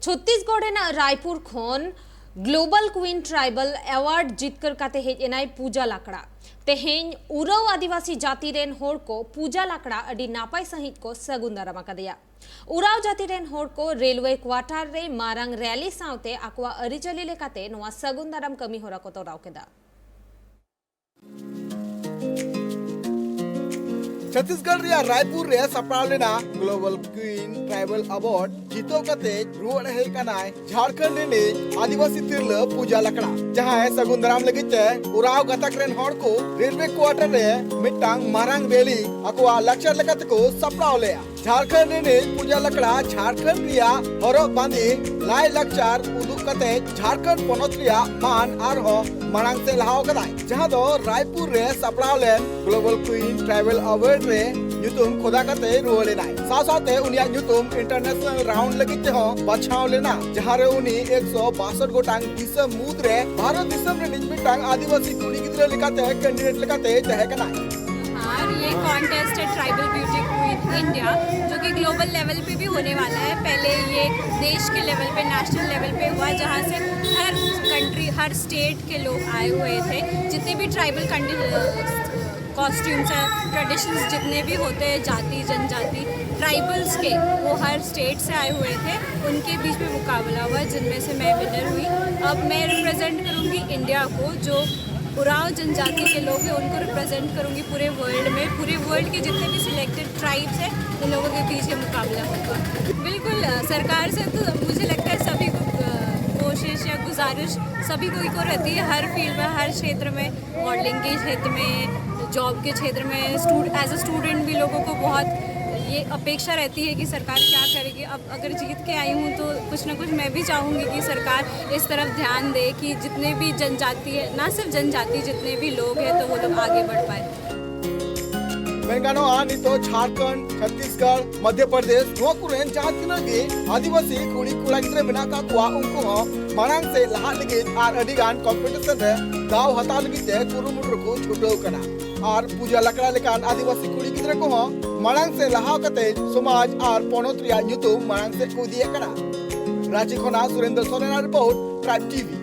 छत्तीसगढ़ रायपुर खन global queen tribal award जीतकर काते हेज एनाय पूजा लाकड़ा तेहेन उराव आदिवासी जाति रेन होड़ को पूजा लाकड़ा अडी नापाय सहित को सगुन दाराम आकादेया। उराव जाति रेन होड़ को रेलवे क्वार्टर रे मारंग रैली सावते आकवा अरिचली लेकाते नोआ सगुन दाराम कमी होरा को तोराव केदा। छत्तीसगढ़ रिया रायपुर रे सपड़ाव लेना ग्लोबल क्वीन ट्राइबल अवार्ड जीतो कते रुआड़ हे कनाय झारखंड ने आदिवासी तिरला पूजा लकड़ा जहां सगुन दाराम लगिते उराव गतक रेन होड़ को रेलवे क्वार्टर रे मिटांग मारंग बेली अकवा लक्ष्य लगत को सपड़ाव लेया। झारखंड ने पूजा लकड़ा झारखंड रिया हरो बांधी लाई लक्चर उदुक कते झारखंड पोनोत रिया मान आर हो मारंग से लहाव कदाय जहां दो रायपुर रे सपड़ाव लेन ग्लोबल क्वीन ट्राइबल अवार्ड रे ᱧᱩᱛᱩᱢ ᱠᱷᱚᱫᱟ ᱠᱟᱛᱮ ᱨᱩᱣᱟᱹᱲ ᱞᱮᱱᱟᱭ। ᱥᱟᱶ-ᱥᱟᱶᱛᱮ ᱩᱱᱤᱭᱟᱜ ᱧᱩᱛᱩᱢ ᱤᱱᱴᱟᱨᱱᱮᱥᱱᱟᱞ ᱨᱟᱣᱩᱱᱰ ᱞᱟᱹᱜᱤᱫ ᱛᱮᱦᱚᱸ ᱵᱟᱪᱷᱟᱣ ᱞᱮᱱᱟ ᱡᱟᱦᱟᱸ ᱨᱮ ᱩᱱᱤ 162 ᱜᱚᱴᱟᱝ ᱫᱤᱥᱚᱢ ᱢᱩᱫᱽᱨᱮ ᱵᱷᱟᱨᱚᱛ ᱫᱤᱥᱚᱢ ᱨᱤᱱᱤᱡ ᱢᱤᱫᱴᱟᱝ आदिवासी कुड़ी गिद्रा लेकाते कैंडिडेट लेकाते तहे कनाय। और ये कॉन्टेस्ट है ट्राइबल ब्यूटी क्वीन इंडिया जो कि ग्लोबल लेवल पे भी होने वाला है। पहले ये देश के लेवल पे नेशनल लेवल पे हुआ जहाँ से हर कंट्री हर स्टेट के लोग आए हुए थे। जितने भी ट्राइबल कॉस्ट्यूम्स हैं ट्रेडिशंस जितने भी होते हैं जाति जनजाति ट्राइबल्स के वो हर स्टेट से आए हुए थे। उनके बीच में मुकाबला हुआ जिनमें से मैं विनर हुई। अब मैं रिप्रेजेंट करूँगी इंडिया को जो उराव जनजाति के लोग हैं उनको रिप्रेजेंट करूँगी पूरे वर्ल्ड में। पूरे वर्ल्ड के जितने भी सिलेक्टेड ट्राइब्स हैं उन लोगों के बीच ये मुकाबला होगा। बिल्कुल सरकार से तो मुझे लगता है सभी को कोशिश या गुजारिश सभी को रहती है हर फील्ड में हर क्षेत्र में मॉडलिंग के क्षेत्र में जॉब के क्षेत्र में एज अ स्टूडेंट भी लोगों को बहुत ये अपेक्षा रहती है कि सरकार क्या करेगी। अब अगर जीत के आई हूँ तो कुछ ना कुछ मैं भी चाहूँगी कि सरकार इस तरफ ध्यान दे कि जितने भी जनजाति है ना सिर्फ जनजाति जितने भी लोग हैं तो वो लोग आगे बढ़ पाए। मेंगानो नितो झारखंड छत्तीसगढ़ मध्य प्रदेश नोआ कुरेन जहां तिना गे आदिवासी कुड़ी कुड़ा गिद्रा मेना का कुआ उनको हो मारंग से लहा लगे आर अडिगान कॉम्पिटिशन रे दाव हता लगे ते कुरुमुटु को छुटो कना और पूजा लकड़ा लेकान आदिवासी कुड़ी गिद्रा को हो मारंग से लहा कते समाज और पोनोत रिया ᱧᱩᱛᱩᱢ मारंग से कुदिए कना। रांची खोना Surendra Soren report tribe TV.